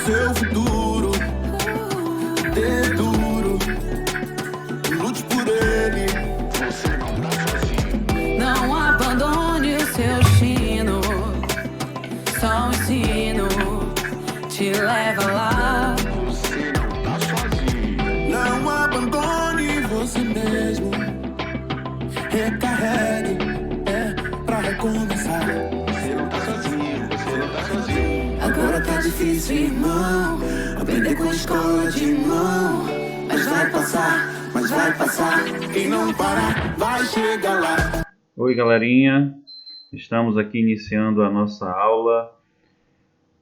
seu futuro. Dê duro, lute por ele. Você não tá sozinho. Não abandone o seu destino. Só um ensino te leva lá. Você não tá sozinho. Não abandone você mesmo. Recarregue, pra recomeçar. Você não tá sozinho, você não tá sozinho. Agora tá difícil, irmão. Aprender com a escola de mão. Mas vai passar. Quem não parar, vai chegar lá. Oi, galerinha. Estamos aqui iniciando a nossa aula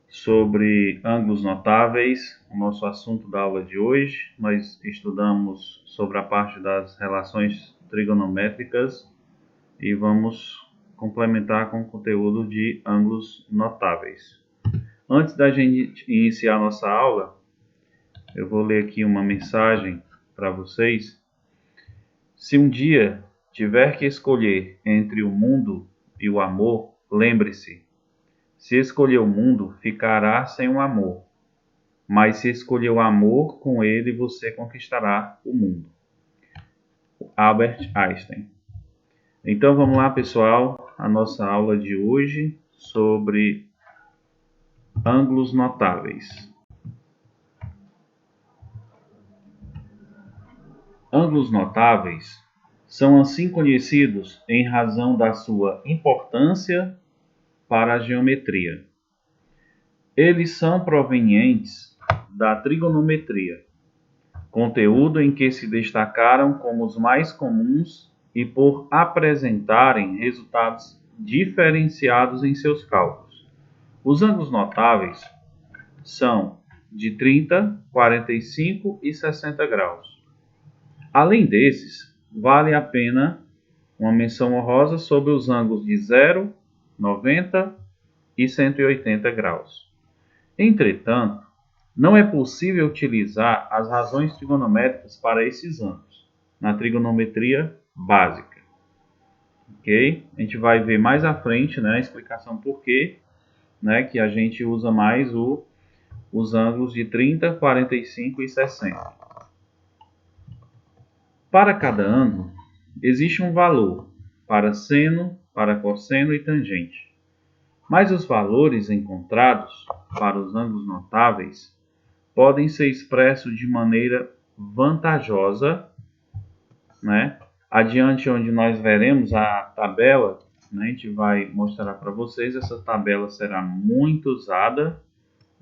sobre ângulos notáveis. O nosso assunto da aula de hoje, nós estudamos sobre a parte das relações trigonométricas e vamos complementar com o conteúdo de ângulos notáveis. Antes da gente iniciar a nossa aula, eu vou ler aqui uma mensagem para vocês. Se um dia tiver que escolher entre o mundo e o amor, lembre-se, se escolher o mundo, ficará sem o amor. Mas se escolher o amor, com ele você conquistará o mundo. Albert Einstein. Então vamos lá, pessoal, a nossa aula de hoje sobre ângulos notáveis. Ângulos notáveis são assim conhecidos em razão da sua importância para a geometria. Eles são provenientes da trigonometria, conteúdo em que se destacaram como os mais comuns e por apresentarem resultados diferenciados em seus cálculos. Os ângulos notáveis são de 30, 45 e 60 graus. Além desses, vale a pena uma menção honrosa sobre os ângulos de 0, 90 e 180 graus. Entretanto, não é possível utilizar as razões trigonométricas para esses ângulos na trigonometria básica. Ok? A gente vai ver mais à frente, né, a explicação por quê, né, que a gente usa mais os ângulos de 30, 45 e 60. Para cada ângulo, existe um valor para seno, para cosseno e tangente. Mas os valores encontrados para os ângulos notáveis podem ser expressos de maneira vantajosa, né? Adiante, onde nós veremos a tabela, né? A gente vai mostrar para vocês. Essa tabela será muito usada,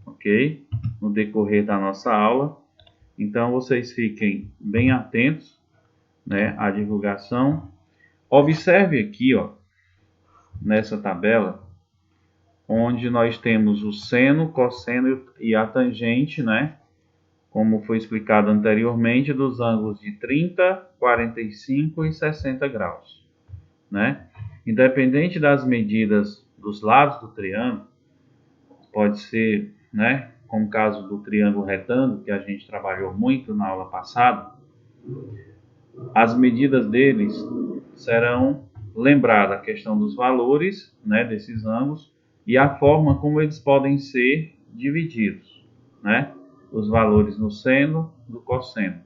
ok? No decorrer da nossa aula. Então, vocês fiquem bem atentos, né, à divulgação. Observe aqui, ó, nessa tabela, onde nós temos o seno, cosseno e a tangente, né? Como foi explicado anteriormente, dos ângulos de 30, 45 e 60 graus, né? Independente das medidas dos lados do triângulo, pode ser, né, como o caso do triângulo retângulo, que a gente trabalhou muito na aula passada, as medidas deles serão lembradas a questão dos valores, né, desses ângulos e a forma como eles podem ser divididos, né? Os valores no seno, do cosseno,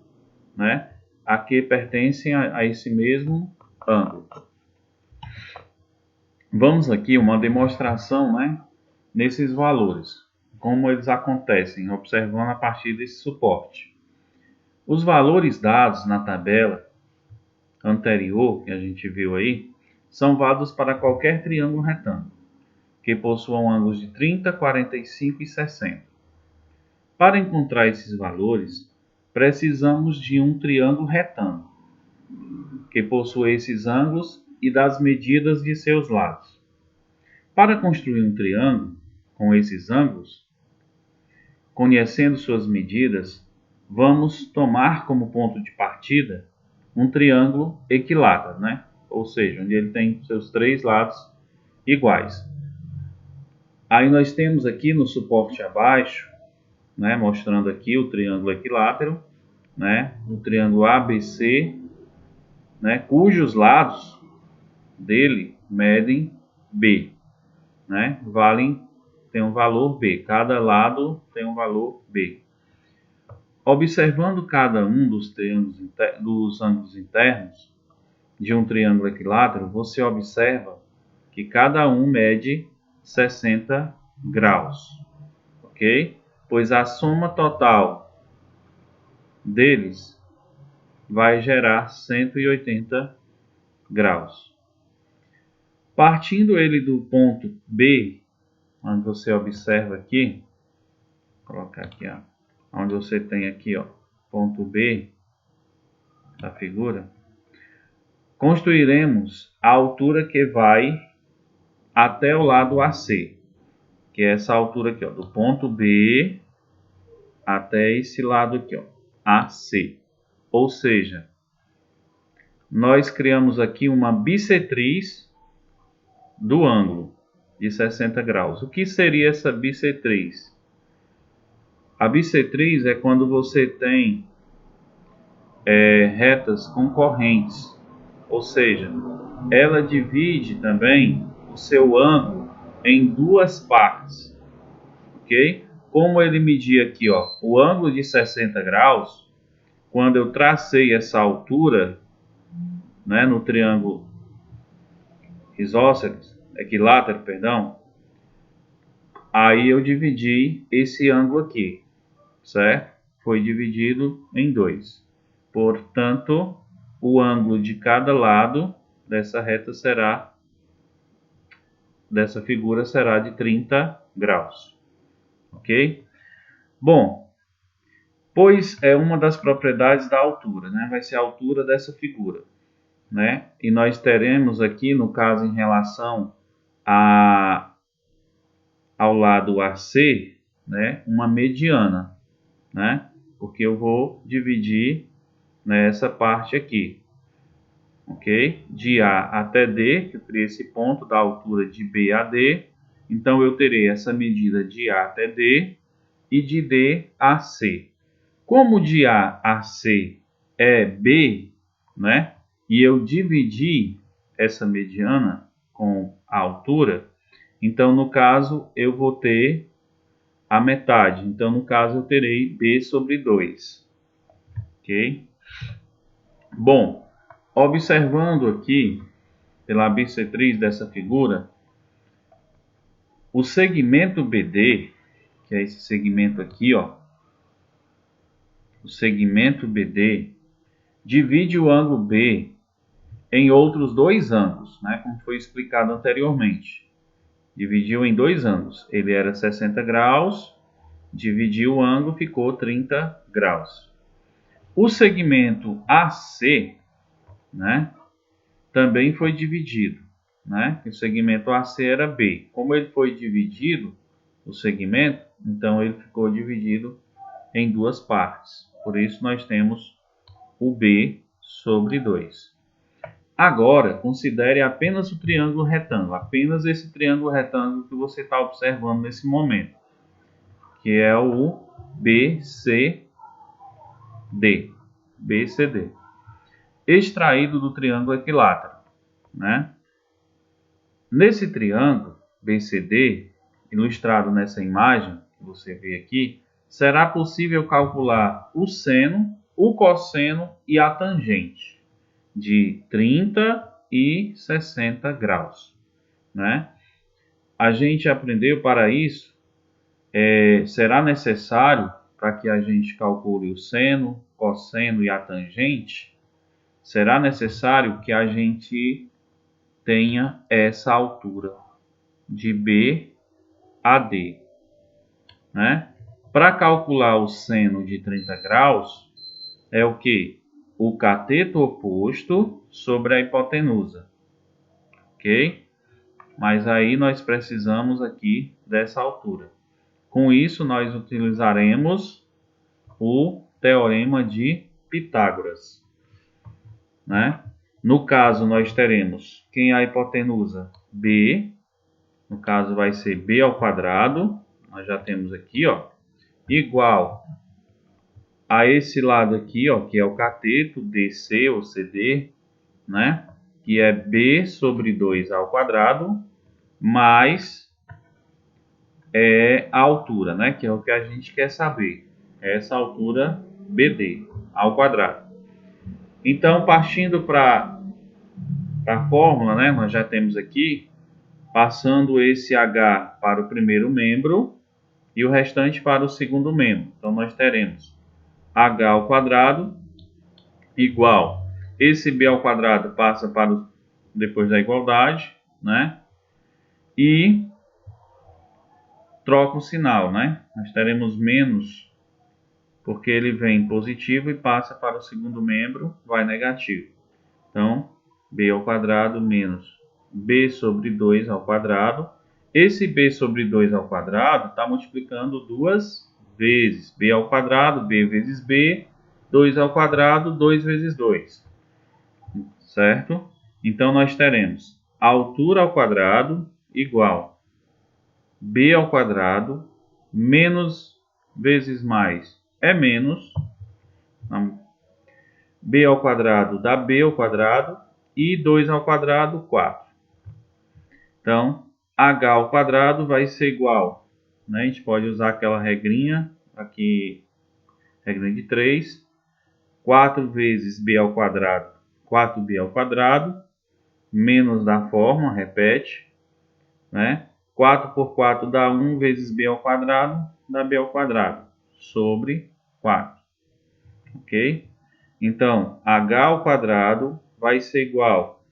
né? A que pertencem a esse mesmo ângulo. Vamos aqui uma demonstração, né, nesses valores, como eles acontecem, observando a partir desse suporte. Os valores dados na tabela anterior, que a gente viu aí, são válidos para qualquer triângulo retângulo, que possuam ângulos de 30, 45 e 60. Para encontrar esses valores, precisamos de um triângulo retângulo, que possui esses ângulos e das medidas de seus lados. Para construir um triângulo com esses ângulos, conhecendo suas medidas, vamos tomar como ponto de partida um triângulo equilátero, né? Ou seja, onde ele tem seus três lados iguais. Aí nós temos aqui no suporte abaixo, né, mostrando aqui o triângulo equilátero, né, o triângulo ABC, né, cujos lados dele medem B, né, valem tem um valor B. Cada lado tem um valor B. Observando cada um dos ângulos internos de um triângulo equilátero, você observa que cada um mede 60 graus, ok? Pois a soma total deles vai gerar 180 graus. Partindo ele do ponto B, onde você observa aqui, vou colocar aqui, ó, onde você tem aqui, ó, ponto B da figura, construiremos a altura que vai até o lado AC, que é essa altura aqui, ó, do ponto B até esse lado aqui, ó, AC. Ou seja, nós criamos aqui uma bissetriz do ângulo de 60 graus. O que seria essa bissetriz? A bissetriz é quando você tem retas concorrentes, ou seja, ela divide também o seu ângulo em duas partes, ok? Como ele media aqui, ó, o ângulo de 60 graus, quando eu tracei essa altura, né, no triângulo equilátero, perdão, aí eu dividi esse ângulo aqui, certo? Foi dividido em dois. Portanto, o ângulo de cada lado dessa reta dessa figura será de 30 graus. Ok? Bom, pois é uma das propriedades da altura, né? Vai ser a altura dessa figura, né? E nós teremos aqui, no caso, em relação ao lado AC, né, uma mediana, né? Porque eu vou dividir nessa parte aqui, ok? De A até D, que eu teria esse ponto da altura de B a D. Então, eu terei essa medida de A até D e de D a C. Como de A a C é B, né? E eu dividi essa mediana com a altura, então, no caso, eu vou ter a metade. Então, no caso, eu terei B sobre 2. Ok? Bom, observando aqui, pela bissetriz dessa figura, o segmento BD, que é esse segmento aqui, ó, o segmento BD divide o ângulo B em outros dois ângulos, né, como foi explicado anteriormente. Dividiu em dois ângulos. Ele era 60 graus, dividiu o ângulo, ficou 30 graus. O segmento AC, né, também foi dividido, né? O segmento AC era B. Como ele foi dividido, o segmento, então ele ficou dividido em duas partes. Por isso nós temos o B sobre 2. Agora, considere apenas o triângulo retângulo, apenas esse triângulo retângulo que você está observando nesse momento, que é o BCD. BCD. Extraído do triângulo equilátero, né? Nesse triângulo BCD, ilustrado nessa imagem que você vê aqui, será possível calcular o seno, o cosseno e a tangente de 30 e 60 graus, né? A gente aprendeu para isso, será necessário para que a gente calcule o seno, cosseno e a tangente, será necessário que a gente tenha essa altura de B a D, né? Para calcular o seno de 30 graus, é o que? O cateto oposto sobre a hipotenusa, ok? Mas aí nós precisamos aqui dessa altura. Com isso, nós utilizaremos o teorema de Pitágoras, né? No caso, nós teremos quem é a hipotenusa? B, no caso vai ser B ao quadrado, nós já temos aqui, ó, igual a esse lado aqui, ó, que é o cateto, DC ou CD, né? Que é B sobre 2 ao quadrado, mais é a altura, né? Que é o que a gente quer saber. É essa altura BD ao quadrado. Então, partindo para a fórmula, né? Nós já temos aqui, passando esse H para o primeiro membro e o restante para o segundo membro. Então, nós teremos H ao quadrado igual. Esse B ao quadrado passa para depois da igualdade, né? E troca o sinal, né? Nós teremos menos, porque ele vem positivo e passa para o segundo membro, vai negativo. Então, B ao quadrado menos B sobre 2 ao quadrado. Esse B sobre 2 ao quadrado está multiplicando duas vezes. B ao quadrado, B vezes B, 2 ao quadrado, 2 vezes 2. Certo? Então, nós teremos a altura ao quadrado igual B ao quadrado menos vezes mais é menos. B ao quadrado dá B ao quadrado e 2 ao quadrado, 4. Então, H ao quadrado vai ser igual, né? A gente pode usar aquela regrinha aqui, regrinha de 3, 4 vezes B ao quadrado, 4B ao quadrado, menos da forma, repete, né? 4 por 4 dá 1 vezes B ao quadrado, dá B ao quadrado, sobre 4. Ok? Então, H ao quadrado vai ser igual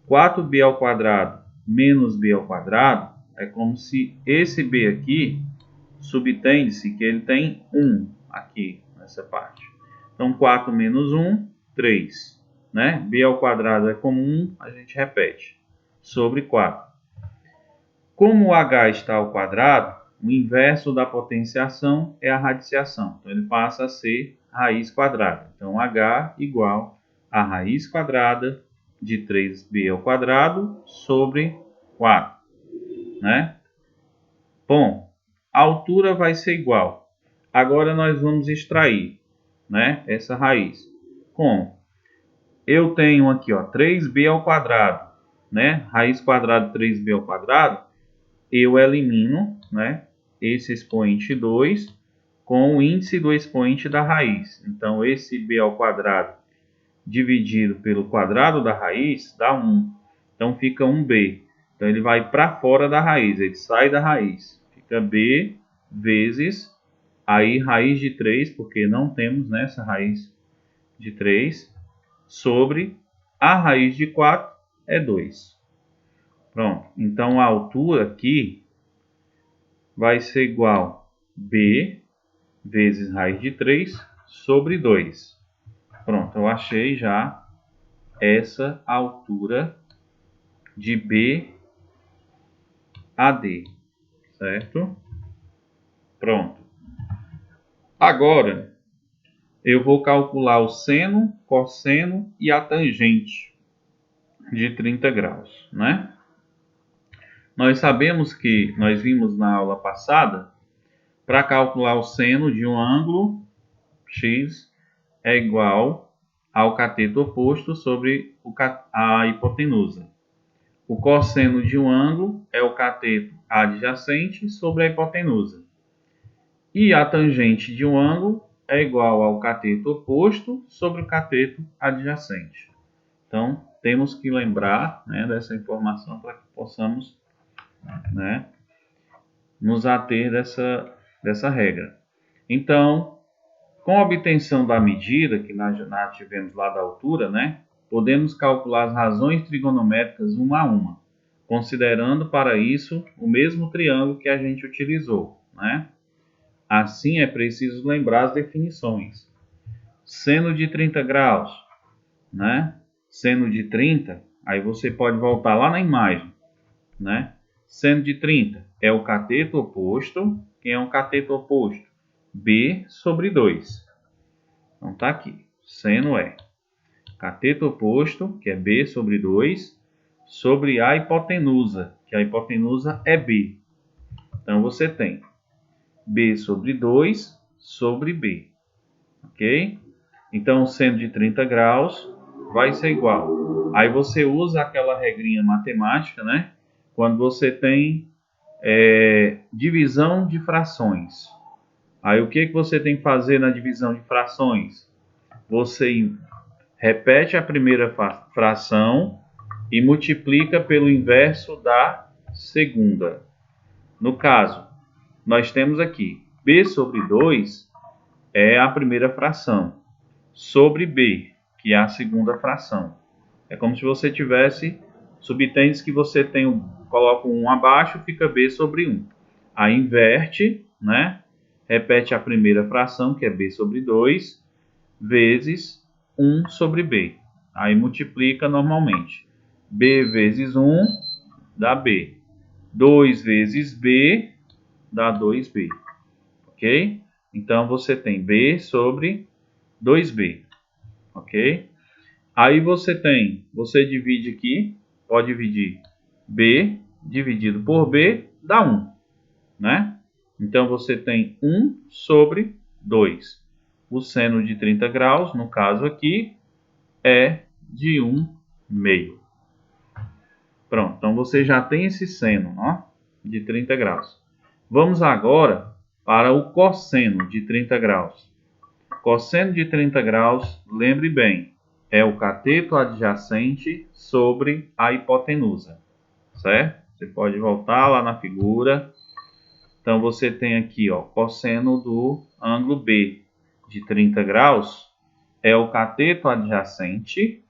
4B ao quadrado menos B ao quadrado. É como se esse B aqui, subtende-se que ele tem 1 aqui nessa parte. Então, 4 menos 1, 3. Né? B ao quadrado é como 1, a gente repete, sobre 4. Como o H está ao quadrado, o inverso da potenciação é a radiciação. Então, ele passa a ser raiz quadrada. Então, H igual a raiz quadrada de 3B ao quadrado sobre 4. Né? Bom, a altura vai ser igual. Agora, nós vamos extrair, né, essa raiz. Como? Eu tenho aqui, ó, 3B ao quadrado. Né? Raiz quadrada de 3B ao quadrado. Eu elimino, né, esse expoente 2 com o índice do expoente da raiz. Então, esse b ao quadrado dividido pelo quadrado da raiz dá 1. Então, fica 1b. Então, ele vai para fora da raiz, ele sai da raiz. Fica b vezes, aí raiz de 3, porque não temos, né, essa raiz de 3, sobre a raiz de 4 é 2. Pronto, então a altura aqui vai ser igual a B vezes raiz de 3 sobre 2. Pronto, eu achei já essa altura de B a D, certo? Pronto. Agora, eu vou calcular o seno, cosseno e a tangente de 30 graus, né? Nós sabemos que, nós vimos na aula passada, para calcular o seno de um ângulo, x é igual ao cateto oposto sobre a hipotenusa. O cosseno de um ângulo é o cateto adjacente sobre a hipotenusa. E a tangente de um ângulo é igual ao cateto oposto sobre o cateto adjacente. Então, temos que lembrar, né, dessa informação para que possamos, né, nos ater dessa regra. Então, com a obtenção da medida, que nós tivemos lá da altura, né, podemos calcular as razões trigonométricas uma a uma, considerando para isso o mesmo triângulo que a gente utilizou, né? Assim, é preciso lembrar as definições. Seno de 30 graus, né? Seno de 30, aí você pode voltar lá na imagem, né? Seno de 30 é o cateto oposto. Quem é um cateto oposto? B sobre 2. Então tá aqui. Seno é cateto oposto, que é B sobre 2, sobre a hipotenusa, que a hipotenusa é B. Então você tem B sobre 2 sobre B. Ok? Então, seno de 30 graus vai ser igual. Aí você usa aquela regrinha matemática, né? Quando você tem divisão de frações. Aí o que você tem que fazer na divisão de frações? Você repete a primeira fração e multiplica pelo inverso da segunda. No caso, nós temos aqui b sobre 2 é a primeira fração, sobre b, que é a segunda fração. É como se você tivesse, subtende que você coloca um 1 abaixo, fica b sobre 1. Aí inverte, né? Repete a primeira fração, que é b sobre 2, vezes 1 sobre b. Aí multiplica normalmente. b vezes 1 dá b. 2 vezes b dá 2b. Ok? Então, você tem b sobre 2b. Ok? Aí você divide aqui, pode dividir b dividido por b dá 1, né? Então, você tem 1 sobre 2. O seno de 30 graus, no caso aqui, é de 1/2. Pronto, então você já tem esse seno, ó, de 30 graus. Vamos agora para o cosseno de 30 graus. Cosseno de 30 graus, lembre bem, é o cateto adjacente sobre a hipotenusa, certo? Você pode voltar lá na figura. Então, você tem aqui, ó, cosseno do ângulo B de 30 graus, é o cateto adjacente,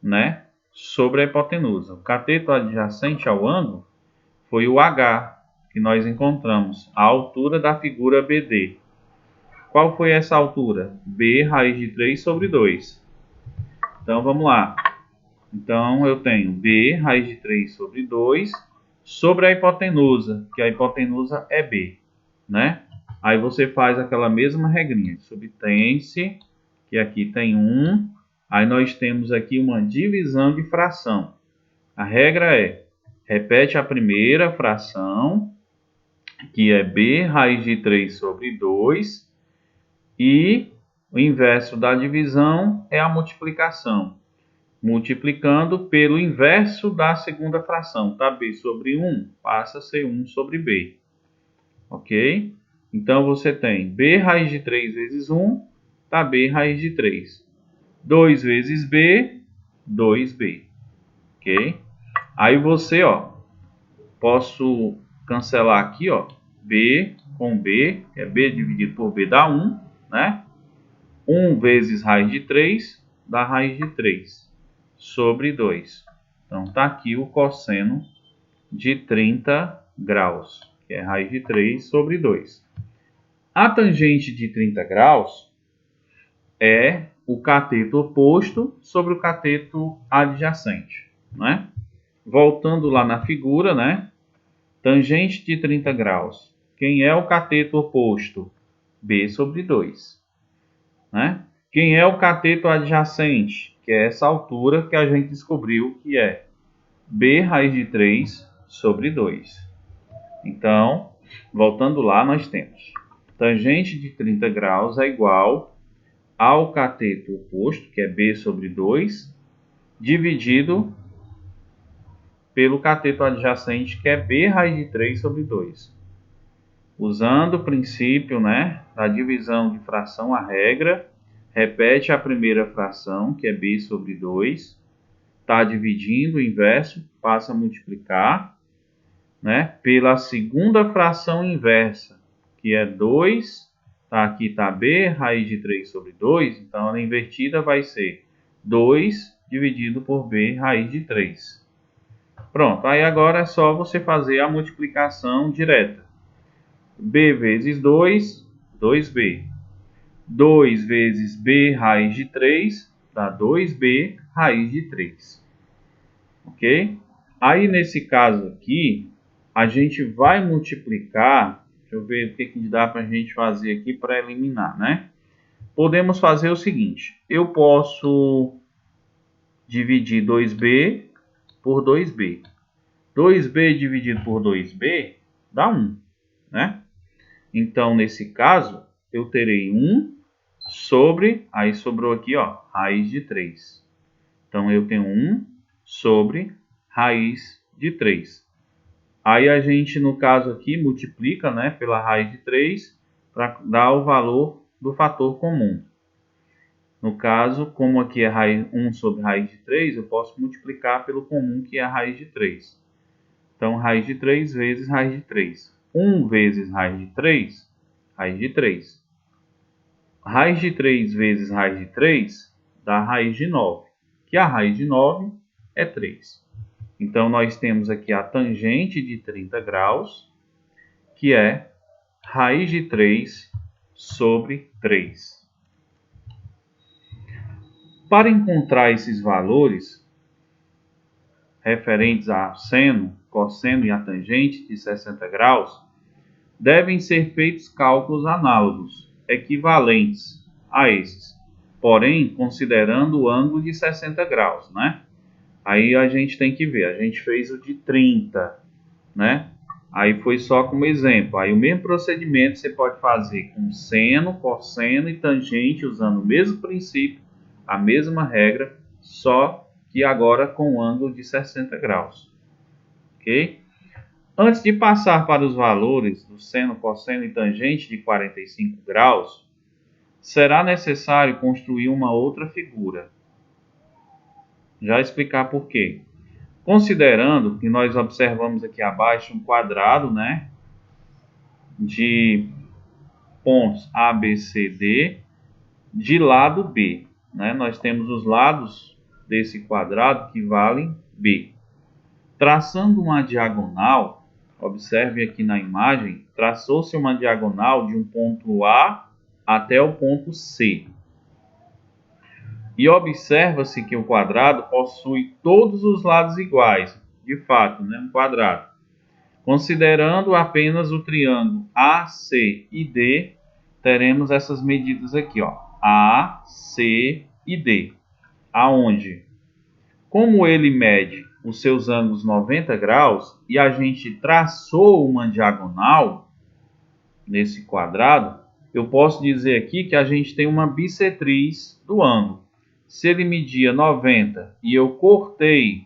né, sobre a hipotenusa. O cateto adjacente ao ângulo foi o H, que nós encontramos, a altura da figura BD. Qual foi essa altura? B raiz de 3 sobre 2. Então, vamos lá. Então, eu tenho B raiz de 3 sobre 2 sobre a hipotenusa, que a hipotenusa é B, né? Aí você faz aquela mesma regrinha. Subtende-se, que aqui tem 1. Aí nós temos aqui uma divisão de fração. A regra é, repete a primeira fração, que é B raiz de 3 sobre 2, e o inverso da divisão é a multiplicação. Multiplicando pelo inverso da segunda fração, tá? B sobre 1 passa a ser 1 sobre B. Ok? Então, você tem B raiz de 3 vezes 1, tá? B raiz de 3. 2 vezes B, 2B. Ok? Aí você, ó, posso cancelar aqui, ó, B com B, que é B dividido por B dá 1, né? 1 vezes raiz de 3 dá raiz de 3 sobre 2. Então, está aqui o cosseno de 30 graus, que é raiz de 3 sobre 2. A tangente de 30 graus é o cateto oposto sobre o cateto adjacente, né? Voltando lá na figura, né? Tangente de 30 graus. Quem é o cateto oposto? B sobre 2. Né? Quem é o cateto adjacente? Que é essa altura que a gente descobriu que é B raiz de 3 sobre 2. Então, voltando lá, nós temos tangente de 30 graus é igual ao cateto oposto, que é B sobre 2, dividido pelo cateto adjacente, que é B raiz de 3 sobre 2. Usando o princípio, né, da divisão de fração, a regra, repete a primeira fração, que é B sobre 2, está dividindo o inverso, passa a multiplicar, né, pela segunda fração inversa, que é 2, tá, aqui está B, raiz de 3 sobre 2, então a invertida vai ser 2 dividido por B, raiz de 3. Pronto, aí agora é só você fazer a multiplicação direta. B vezes 2, 2B. 2 vezes B raiz de 3, dá 2B raiz de 3. Ok? Aí, nesse caso aqui, a gente vai multiplicar. Deixa eu ver o que dá para a gente fazer aqui para eliminar, né? Podemos fazer o seguinte. Eu posso dividir 2B por 2B. 2B dividido por 2B dá 1, né? Então, nesse caso, eu terei 1 sobre, aí sobrou aqui, ó, raiz de 3. Então, eu tenho 1 sobre raiz de 3. Aí a gente, no caso aqui, multiplica, né, pela raiz de 3 para dar o valor do fator comum. No caso, como aqui é 1 sobre raiz de 3, eu posso multiplicar pelo comum, que é a raiz de 3. Então, raiz de 3 vezes raiz de 3. 1 vezes raiz de 3, raiz de 3. Raiz de 3 vezes raiz de 3 dá raiz de 9, que a raiz de 9 é 3. Então, nós temos aqui a tangente de 30 graus, que é raiz de 3 sobre 3. Para encontrar esses valores referentes a seno, cosseno e a tangente de 60 graus, devem ser feitos cálculos análogos, equivalentes a esses, porém considerando o ângulo de 60 graus, né? Aí a gente tem que ver, a gente fez o de 30, né? Aí foi só como exemplo. Aí o mesmo procedimento você pode fazer com seno, cosseno e tangente, usando o mesmo princípio, a mesma regra, só que agora com ângulo de 60 graus. Ok? Antes de passar para os valores do seno, cosseno e tangente de 45 graus, será necessário construir uma outra figura. Já explicar por quê. Considerando que nós observamos aqui abaixo um quadrado, né, de pontos A, B, C, D, de lado B. Né? Nós temos os lados desse quadrado que valem B. Traçando uma diagonal, observe aqui na imagem, traçou-se uma diagonal de um ponto A até o ponto C. E observa-se que o quadrado possui todos os lados iguais, de fato, né? Um quadrado. Considerando apenas o triângulo AC e D, teremos essas medidas aqui, ó, A, C e D. Aonde, como ele mede os seus ângulos 90 graus e a gente traçou uma diagonal nesse quadrado, eu posso dizer aqui que a gente tem uma bissetriz do ângulo. Se ele media 90 e eu cortei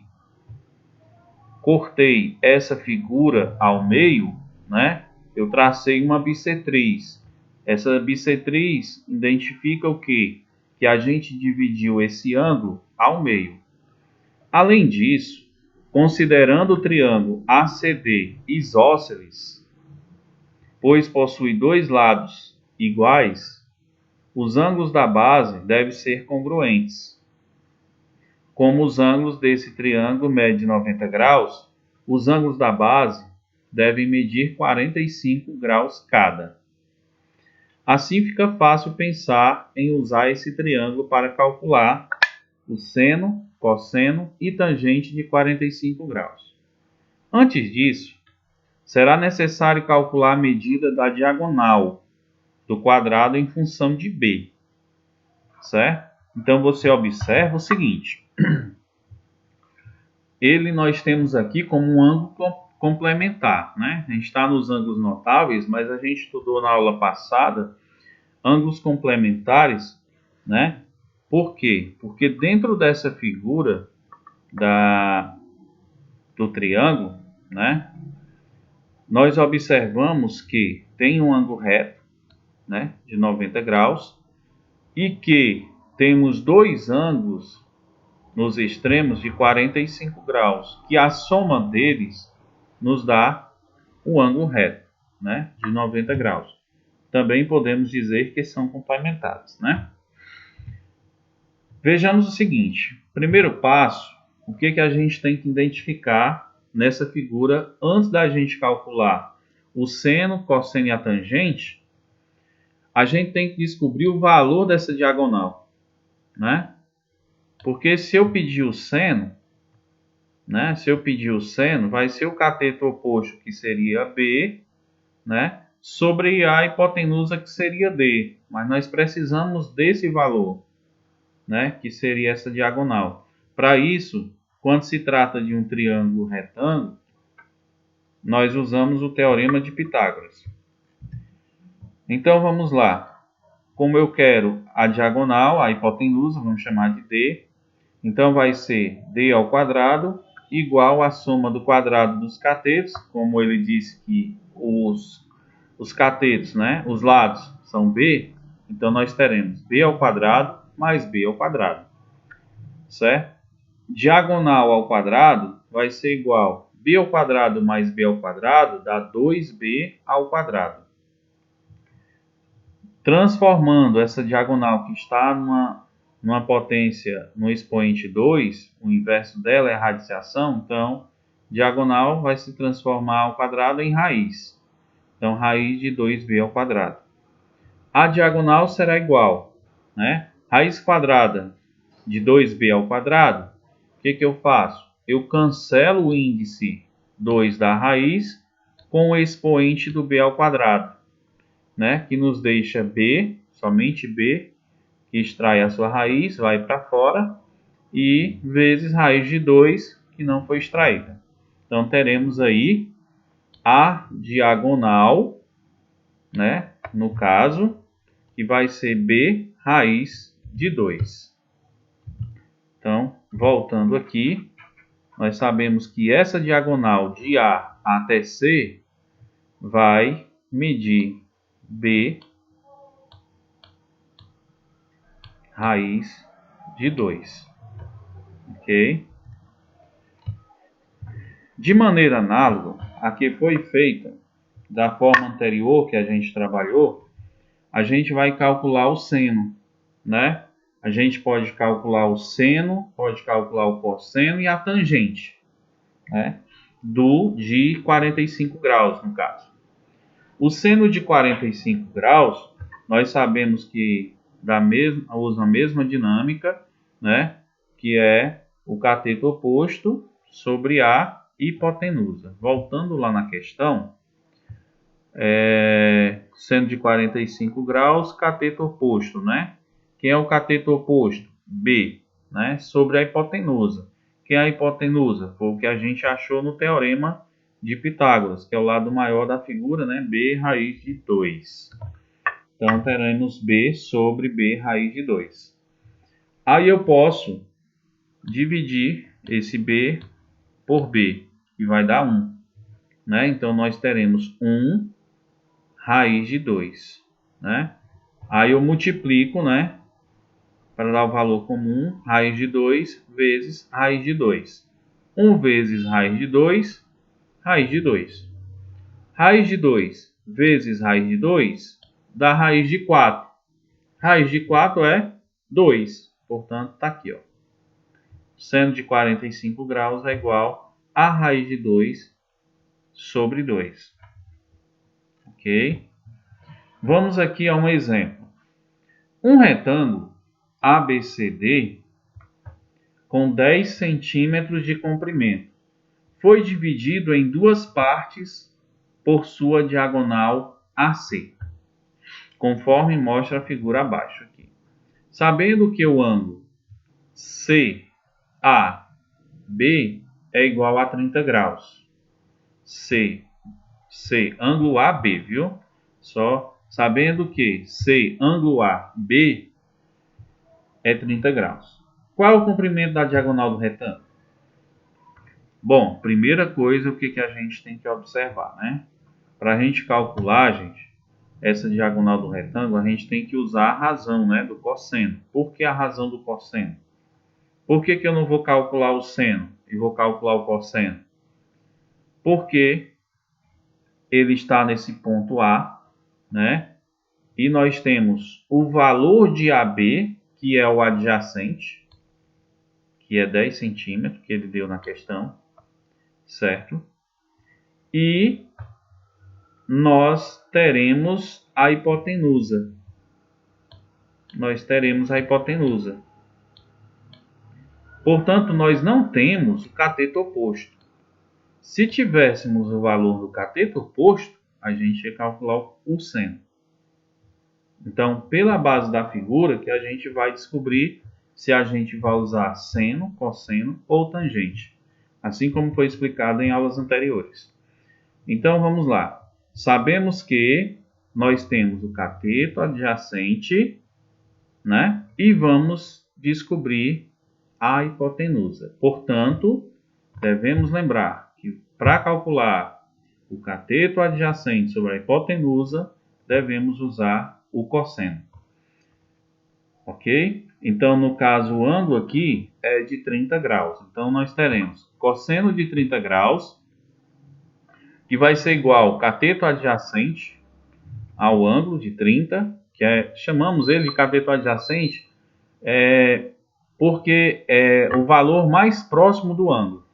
essa figura ao meio, né? Eu tracei uma bissetriz. Essa bissetriz identifica o quê? Que a gente dividiu esse ângulo ao meio. Além disso, considerando o triângulo ACD isósceles, pois possui dois lados iguais, os ângulos da base devem ser congruentes. Como os ângulos desse triângulo medem 90 graus, os ângulos da base devem medir 45 graus cada. Assim fica fácil pensar em usar esse triângulo para calcular o seno, cosseno e tangente de 45 graus. Antes disso, será necessário calcular a medida da diagonal do quadrado em função de B, certo? Então você observa o seguinte, nós temos aqui como um ângulo complementar, né? A gente está nos ângulos notáveis, mas a gente estudou na aula passada ângulos complementares, né? Por quê? Porque dentro dessa figura do triângulo, né? Nós observamos que tem um ângulo reto, né? De 90 graus e que temos dois ângulos nos extremos de 45 graus, que a soma deles nos dá o ângulo reto, né, de 90 graus. Também podemos dizer que são complementares, né? Vejamos o seguinte, primeiro passo, o que a gente tem que identificar nessa figura antes da gente calcular o seno, cosseno e a tangente, a gente tem que descobrir o valor dessa diagonal, né? Porque se eu pedir o seno, né? Se eu pedir o seno, vai ser o cateto oposto, que seria B, né? Sobre a hipotenusa, que seria D. Mas nós precisamos desse valor, né? Que seria essa diagonal. Para isso, quando se trata de um triângulo retângulo, nós usamos o teorema de Pitágoras. Então vamos lá. Como eu quero a diagonal, a hipotenusa, vamos chamar de D. Então vai ser D ao quadrado igual à soma do quadrado dos catetos, como ele disse que os catetos, né, os lados são b, então nós teremos b ao quadrado mais b ao quadrado, certo? Diagonal ao quadrado vai ser igual b ao quadrado mais b ao quadrado dá 2b ao quadrado. Transformando essa diagonal que está numa potência no expoente 2, o inverso dela é a radiciação, então diagonal vai se transformar ao quadrado em raiz. Então, raiz de 2b ao quadrado. A diagonal será igual, né? Raiz quadrada de 2b ao quadrado. O que eu faço? Eu cancelo o índice 2 da raiz com o expoente do b ao quadrado, né? Que nos deixa b, somente b, que extrai a sua raiz, vai para fora, e vezes raiz de 2, que não foi extraída. Então, teremos aí a diagonal, né? No caso, que vai ser b raiz de 2. Então, voltando aqui, nós sabemos que essa diagonal de A até C vai medir b raiz de 2. Ok? De maneira análoga, a que foi feita da forma anterior que a gente trabalhou, a gente vai calcular o seno, né? A gente pode calcular o seno, pode calcular o cosseno e a tangente, né? De 45 graus, no caso. O seno de 45 graus, nós sabemos que usa a mesma dinâmica, né? Que é o cateto oposto sobre a hipotenusa. Voltando lá na questão, seno de 45 graus, cateto oposto, né? Quem é o cateto oposto? B, né? Sobre a hipotenusa. Quem é a hipotenusa? Foi o que a gente achou no teorema de Pitágoras, que é o lado maior da figura, né? B raiz de 2. Então, teremos B sobre B raiz de 2. Aí eu posso dividir esse B por B, que vai dar 1. Né? Então, nós teremos 1 raiz de 2. Né? Aí eu multiplico, né? Para dar o valor comum, raiz de 2 vezes raiz de 2. 1 vezes raiz de 2, raiz de 2. Raiz de 2 vezes raiz de 2 dá raiz de 4. Raiz de 4 é 2. Portanto, está aqui. Ó. Seno de 45 graus é igual a raiz de 2 sobre 2. Ok? Vamos aqui a um exemplo. Um retângulo ABCD com 10 centímetros de comprimento foi dividido em duas partes por sua diagonal AC, conforme mostra a figura abaixo. Aqui. Sabendo que o ângulo CAB é igual a 30 graus. ângulo AB, viu? Só sabendo que ângulo AB é 30 graus. Qual é o comprimento da diagonal do retângulo? Bom, primeira coisa, o que a gente tem que observar, né? Para a gente calcular, gente, essa diagonal do retângulo, a gente tem que usar a razão, né, do cosseno. Por que a razão do cosseno? Por que eu não vou calcular o seno e vou calcular o cosseno? Porque ele está nesse ponto A, né? E nós temos o valor de AB, que é o adjacente, que é 10 centímetros, que ele deu na questão, certo? E nós teremos a hipotenusa. Portanto, nós não temos o cateto oposto. Se tivéssemos o valor do cateto oposto, a gente ia calcular o seno. Então, pela base da figura, que a gente vai descobrir se a gente vai usar seno, cosseno ou tangente, assim como foi explicado em aulas anteriores. Então, vamos lá. Sabemos que nós temos o cateto adjacente, né? E vamos descobrir a hipotenusa. Portanto, devemos lembrar que para calcular o cateto adjacente sobre a hipotenusa, devemos usar o cosseno. Ok? Então, no caso, o ângulo aqui é de 30 graus. Então, nós teremos cosseno de 30 graus, que vai ser igual ao cateto adjacente ao ângulo de 30, chamamos ele de cateto adjacente, porque é o valor mais próximo do ângulo.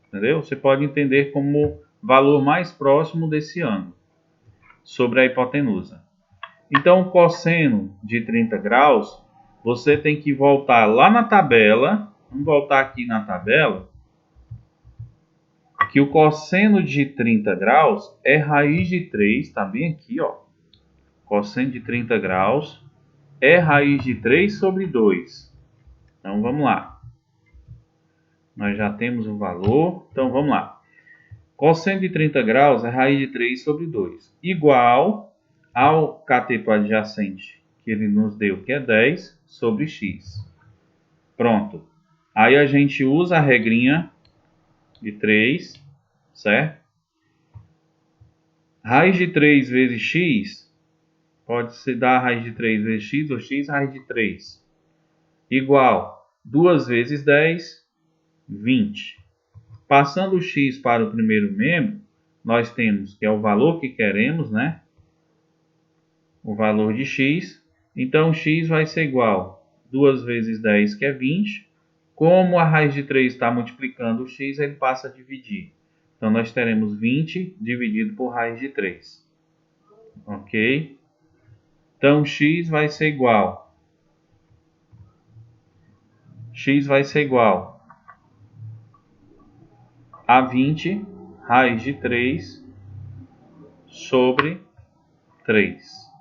Entendeu? Você pode entender como valor mais próximo desse ângulo sobre a hipotenusa. Então, o cosseno de 30 graus, você tem que voltar lá na tabela. Vamos voltar aqui na tabela. Que o cosseno de 30 graus é raiz de 3. Está bem aqui, ó. Cosseno de 30 graus é raiz de 3 sobre 2. Então, vamos lá. Nós já temos o valor. Então, vamos lá. Cosseno de 30 graus é raiz de 3 sobre 2. Igual ao cateto adjacente que ele nos deu, que é 10 sobre x. Pronto. Aí a gente usa a regrinha de 3, certo? Raiz de 3 vezes x, pode se dar raiz de 3 vezes x ou x raiz de 3. Igual 2 vezes 10, 20. Passando o x para o primeiro membro, nós temos que é o valor que queremos, né? O valor de x. Então, x vai ser igual a 2 vezes 10, que é 20. Como a raiz de 3 está multiplicando o x, ele passa a dividir. Então, nós teremos 20 dividido por raiz de 3. Ok? Então, x vai ser igual. X vai ser igual a 20 raiz de 3 sobre 3.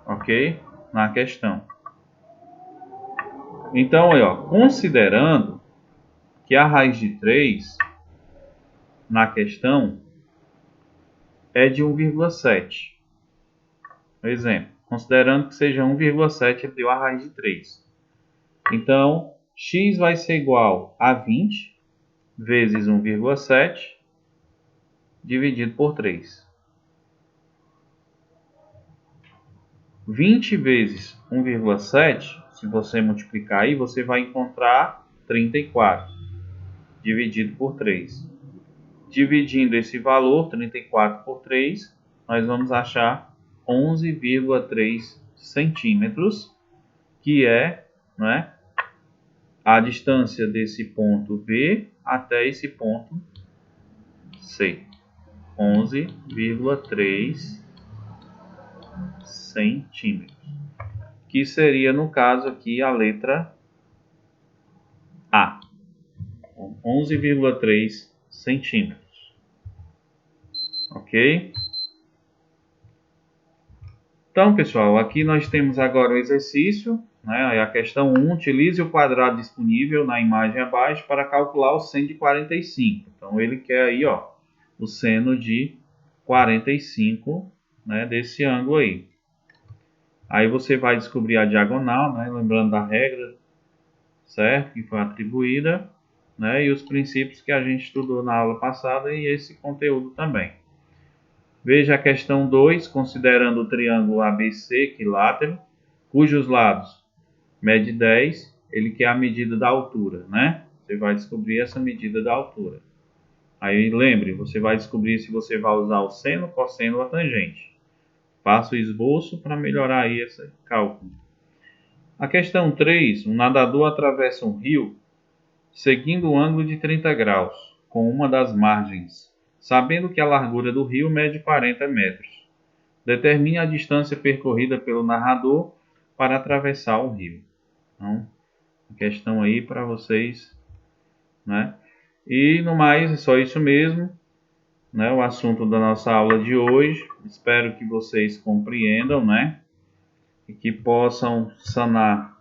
Ok? Na questão. Então, aí, ó, considerando que a raiz de 3 na questão é de 1,7. Exemplo, considerando que seja 1,7, ele deu a raiz de 3. Então, x vai ser igual a 20 vezes 1,7 dividido por 3. 20 vezes 1,7, se você multiplicar aí, você vai encontrar 34 dividido por 3. Dividindo esse valor, 34 por 3, nós vamos achar 11,3 centímetros, que é, né, a distância desse ponto B até esse ponto C. 11,3 centímetros. Que seria, no caso aqui, a letra A. 11,3 centímetros. Ok? Então, pessoal, aqui nós temos agora o exercício, né? A questão 1, utilize o quadrado disponível na imagem abaixo para calcular o seno de 45. Então, ele quer aí, ó, o seno de 45, né, desse ângulo aí. Aí você vai descobrir a diagonal, né, lembrando da regra, certo? Que foi atribuída, né, e os princípios que a gente estudou na aula passada e esse conteúdo também. Veja a questão 2, considerando o triângulo ABC equilátero, cujos lados mede 10, ele quer a medida da altura, né? Você vai descobrir essa medida da altura. Aí lembre, você vai descobrir se você vai usar o seno, cosseno ou a tangente. Faça o esboço para melhorar aí esse cálculo. A questão 3, um nadador atravessa um rio seguindo o ângulo de 30 graus, com uma das margens, sabendo que a largura do rio mede 40 metros. Determine a distância percorrida pelo narrador para atravessar o rio. Então, a questão aí para vocês, né? E no mais, é só isso mesmo, né? O assunto da nossa aula de hoje. Espero que vocês compreendam, né? E que possam sanar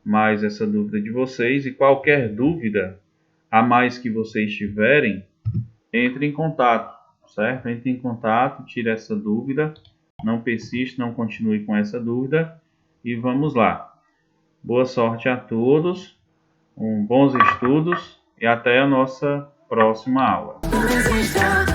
mais essa dúvida de vocês. E qualquer dúvida a mais que vocês tiverem, entre em contato, certo? Entre em contato, tire essa dúvida, não persiste, não continue com essa dúvida e vamos lá. Boa sorte a todos, bons estudos e até a nossa próxima aula. Não desista.